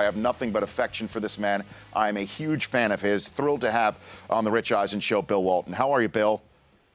I have nothing but affection for this man. I'm a huge fan of his. Thrilled to have on the Rich Eisen Show, Bill Walton. How are you, Bill?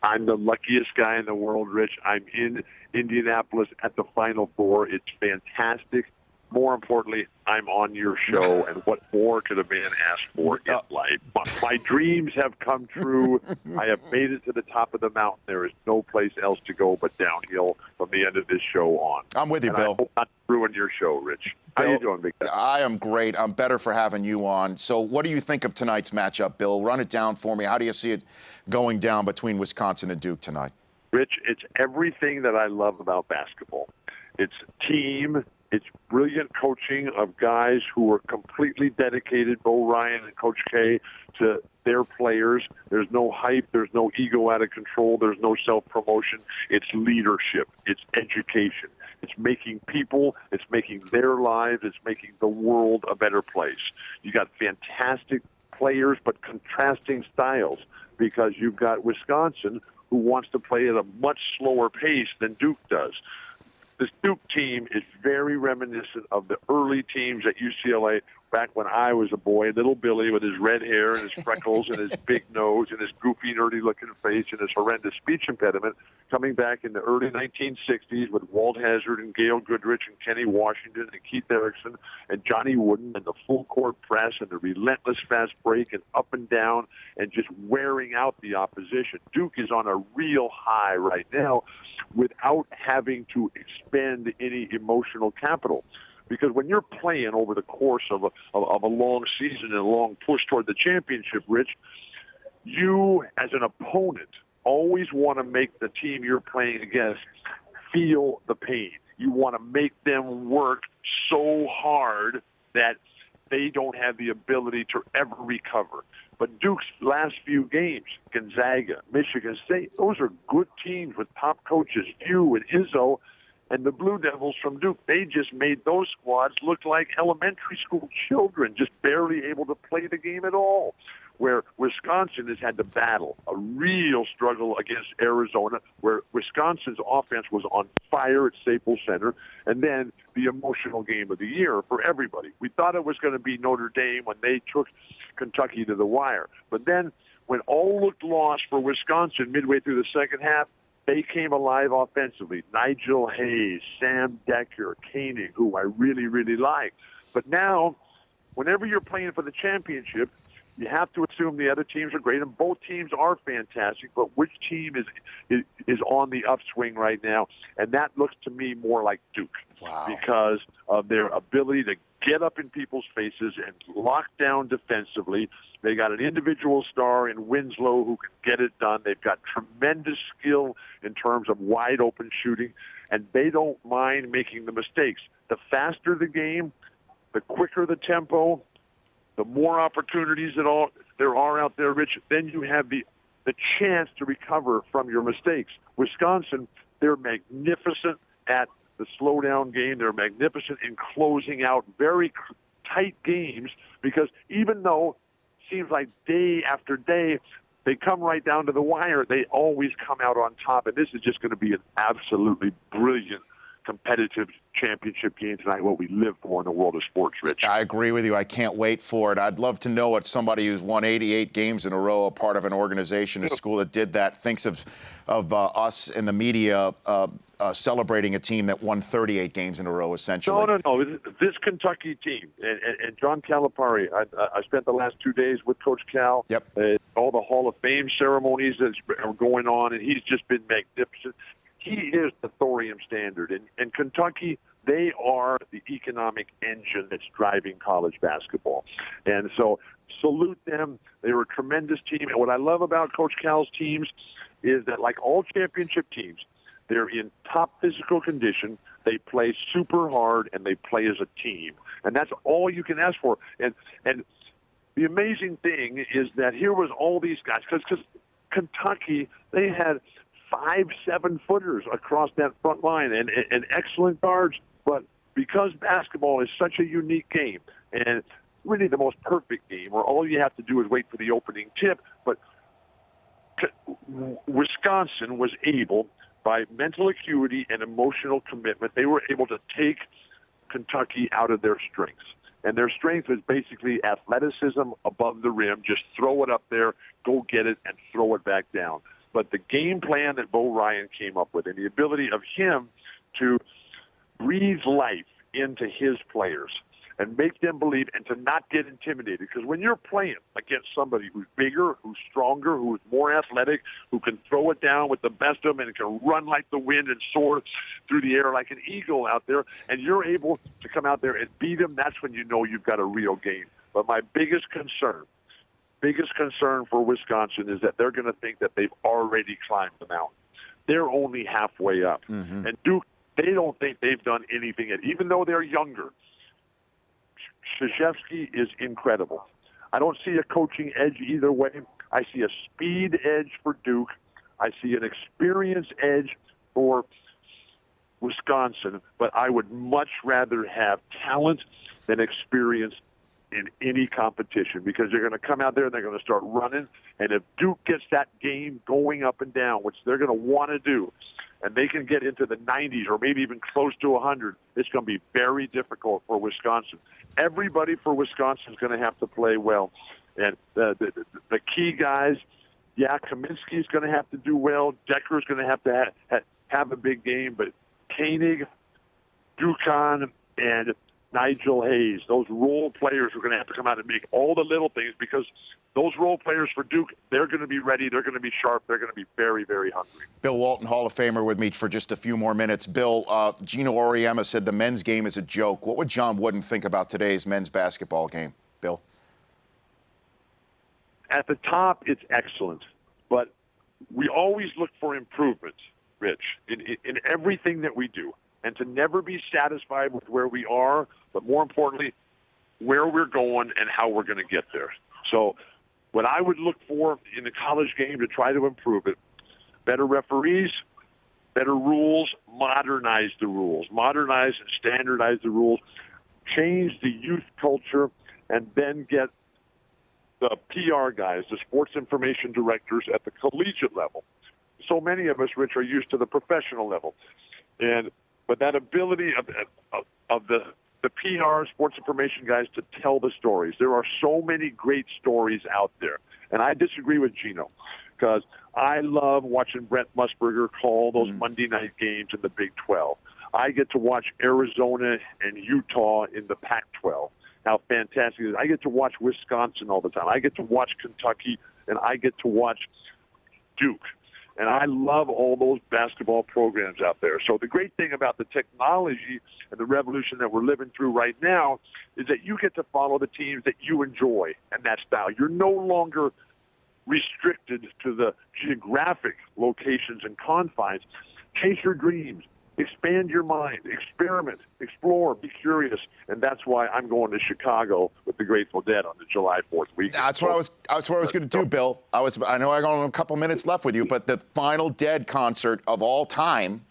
I'm the luckiest guy in the world, Rich. I'm in Indianapolis at the Final Four. It's fantastic. More importantly, I'm on your show, and what more could a man ask for in life? My dreams have come true. I have made it to the top of the mountain. There is no place else to go but downhill from the end of this show on. I'm with you, Bill. I hope not to ruin your show, Rich. How Bill, you doing, big guy? I am great. I'm better for having you on. So what do you think of tonight's matchup, Bill? Run it down for me. How do you see it going down between Wisconsin and Duke tonight? Rich, it's everything that I love about basketball. It's team. It's brilliant coaching of guys who are completely dedicated, Bo Ryan and Coach K, to their players. There's no hype. There's no ego out of control. There's no self-promotion. It's leadership. It's education. It's making people. It's making their lives. It's making the world a better place. You got fantastic players, but contrasting styles, because you've got Wisconsin, who wants to play at a much slower pace than Duke does. This Duke team is very reminiscent of the early teams at UCLA back when I was a boy. Little Billy with his red hair and his freckles and his big nose and his goofy, nerdy-looking face and his horrendous speech impediment, coming back in the early 1960s with Walt Hazzard and Gail Goodrich and Kenny Washington and Keith Erickson and Johnny Wooden and the full-court press and the relentless fast break and up and down and just wearing out the opposition. Duke is on a real high right now without having to expend any emotional capital. Because when you're playing over the course of a long season and a long push toward the championship, Rich, you as an opponent always want to make the team you're playing against feel the pain. You want to make them work so hard that they don't have the ability to ever recover. But Duke's last few games, Gonzaga, Michigan State, those are good teams with top coaches, Hugh and Izzo, and the Blue Devils from Duke. They just made those squads look like elementary school children, just barely able to play the game at all. Where Wisconsin has had to battle a real struggle against Arizona, where Wisconsin's offense was on fire at Staples Center, and then the emotional game of the year for everybody. We thought it was going to be Notre Dame when they took Kentucky to the wire. But then when all looked lost for Wisconsin midway through the second half, they came alive offensively. Nigel Hayes, Sam Decker, Koenig, who I really, really like. But now, whenever you're playing for the championship, you have to assume the other teams are great, and both teams are fantastic, but which team is on the upswing right now? And that looks to me more like Duke. Wow. Because of their ability to get up in people's faces and lock down defensively. They got an individual star in Winslow who can get it done. They've got tremendous skill in terms of wide-open shooting, and they don't mind making the mistakes. The faster the game, the quicker the tempo, the more opportunities that there are out there, Rich, then you have the chance to recover from your mistakes. Wisconsin, they're magnificent at the slowdown game. They're magnificent in closing out very tight games, because even though it seems like day after day they come right down to the wire, they always come out on top. And this is just going to be an absolutely brilliant competitive championship game tonight, what we live for in the world of sports, Rich. I agree with you. I can't wait for it. I'd love to know what somebody who's won 88 games in a row, a part of an organization, a school that did that, thinks of us in the media celebrating a team that won 38 games in a row, essentially. No. This Kentucky team, and John Calipari, I spent the last 2 days with Coach Cal. Yep. All the Hall of Fame ceremonies that are going on, and he's just been magnificent. He is the thorium standard. And Kentucky, they are the economic engine that's driving college basketball. And so salute them. They're a tremendous team. And what I love about Coach Cal's teams is that, like all championship teams, they're in top physical condition. They play super hard, and they play as a team. And that's all you can ask for. And the amazing thing is that here was all these guys, because Kentucky, they had 5 7-footers across that front line and excellent guards. But because basketball is such a unique game and really the most perfect game where all you have to do is wait for the opening tip, but Wisconsin was able, by mental acuity and emotional commitment, they were able to take Kentucky out of their strengths. And their strength is basically athleticism above the rim. Just throw it up there, go get it, and throw it back down. But the game plan that Bo Ryan came up with and the ability of him to breathe life into his players and make them believe and to not get intimidated. Because when you're playing against somebody who's bigger, who's stronger, who's more athletic, who can throw it down with the best of them and can run like the wind and soar through the air like an eagle out there, and you're able to come out there and beat them, that's when you know you've got a real game. But my biggest concern for Wisconsin is that they're going to think that they've already climbed the mountain. They're only halfway up. Mm-hmm. And Duke, they don't think they've done anything yet, even though they're younger. Krzyzewski is incredible. I don't see a coaching edge either way. I see a speed edge for Duke. I see an experience edge for Wisconsin, but I would much rather have talent than experience in any competition, because they're going to come out there and they're going to start running. And if Duke gets that game going up and down, which they're going to want to do, and they can get into the 90s or maybe even close to 100, it's going to be very difficult for Wisconsin. Everybody for Wisconsin is going to have to play well. And the key guys, Kaminsky's going to have to do well. Decker's going to have a big game. But Koenig, Dukan, and Nigel Hayes, those role players are going to have to come out and make all the little things, because those role players for Duke, they're going to be ready, they're going to be sharp, they're going to be very, very hungry. Bill Walton, Hall of Famer, with me for just a few more minutes. Bill, Gino Auriemma said the men's game is a joke. What would John Wooden think about today's men's basketball game, Bill? At the top, it's excellent, but we always look for improvement, Rich, in everything that we do. And to never be satisfied with where we are, but more importantly, where we're going and how we're going to get there. So what I would look for in the college game to try to improve it, better referees, better rules, modernize the rules, modernize and standardize the rules, change the youth culture, and then get the PR guys, the sports information directors at the collegiate level. So many of us, Rich, are used to the professional level. But that ability of the PR, sports information guys, to tell the stories. There are so many great stories out there. And I disagree with Gino, because I love watching Brent Musburger call those Monday night games in the Big 12. I get to watch Arizona and Utah in the Pac-12. How fantastic it is. I get to watch Wisconsin all the time. I get to watch Kentucky, and I get to watch Duke. And I love all those basketball programs out there. So the great thing about the technology and the revolution that we're living through right now is that you get to follow the teams that you enjoy and that style. You're no longer restricted to the geographic locations and confines. Chase your dreams. Expand your mind, experiment, explore, be curious, and that's why I'm going to Chicago with the Grateful Dead on the July 4th weekend. That's what I was going to do, Bill. I know I got a couple minutes left with you, but the final Dead concert of all time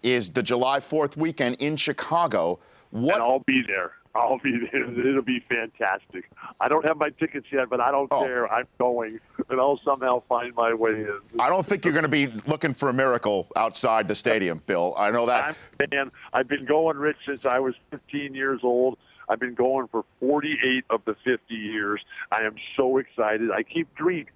is the July 4th weekend in Chicago. And I'll be there. I'll be there. It'll be fantastic. I don't have my tickets yet, but I don't care. I'm going, and I'll somehow find my way in. I don't think you're going to be looking for a miracle outside the stadium, Bill. I know that. I've been going, Rich, since I was 15 years old. I've been going for 48 of the 50 years. I am so excited. I keep dreaming.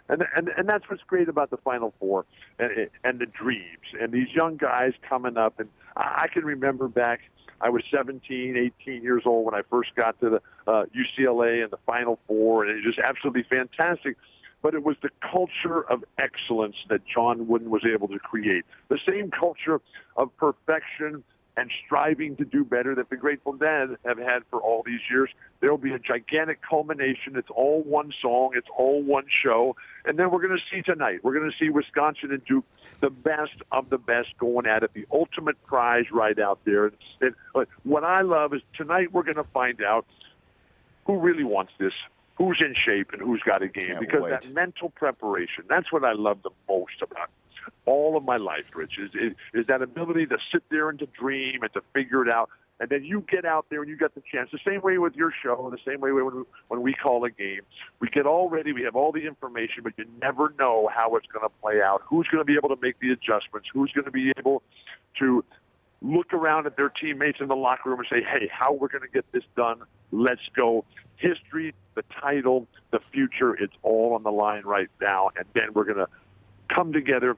And that's what's great about the Final Four and the dreams and these young guys coming up. And I can remember back, I was 17, 18 years old when I first got to the UCLA and the Final Four, and it was just absolutely fantastic. But it was the culture of excellence that John Wooden was able to create. The same culture of perfection and striving to do better that the Grateful Dead have had for all these years. There will be a gigantic culmination. It's all one song. It's all one show. And then we're going to see tonight. We're going to see Wisconsin and Duke, the best of the best, going at it, the ultimate prize right out there. And what I love is tonight we're going to find out who really wants this, who's in shape, and who's got a game. Because that mental preparation, that's what I love the most about all of my life, Rich, is that ability to sit there and to dream and to figure it out. And then you get out there and you get the chance. The same way with your show, the same way when we call a game. We get all ready, we have all the information, but you never know how it's going to play out. Who's going to be able to make the adjustments? Who's going to be able to look around at their teammates in the locker room and say, hey, how we're going to get this done Let's go. History, the title, the future, it's all on the line right now. And then we're going to come together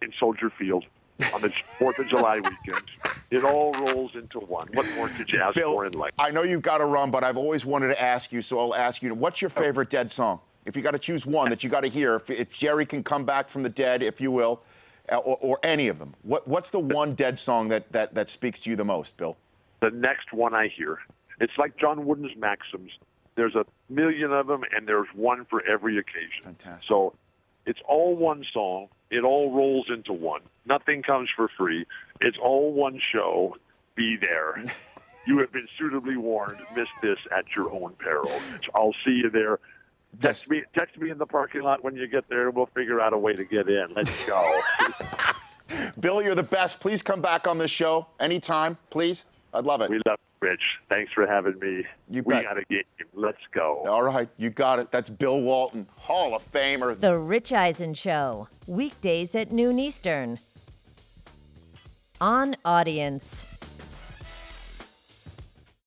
in Soldier Field on the 4th of July weekend. It all rolls into one. What more could you ask Bill, for in life? I know you've got to run, but I've always wanted to ask you, so I'll ask you, what's your favorite Dead song? If you got to choose one that you got to hear, if Jerry can come back from the dead, if you will, or any of them, what's the one Dead song that speaks to you the most, Bill? The next one I hear. It's like John Wooden's Maxims. There's a million of them, and there's one for every occasion. Fantastic. So it's all one song. It all rolls into one. Nothing comes for free. It's all one show. Be there. You have been suitably warned. Miss this at your own peril. I'll see you there. Text me in the parking lot when you get there. We'll figure out a way to get in. Let's go. Bill, you're the best. Please come back on this show anytime, please. I'd love it. We love you, Rich. Thanks for having me. You we bet. got a game. Let's go. All right, you got it. That's Bill Walton, Hall of Famer. The Rich Eisen Show, weekdays at noon Eastern. On Audience.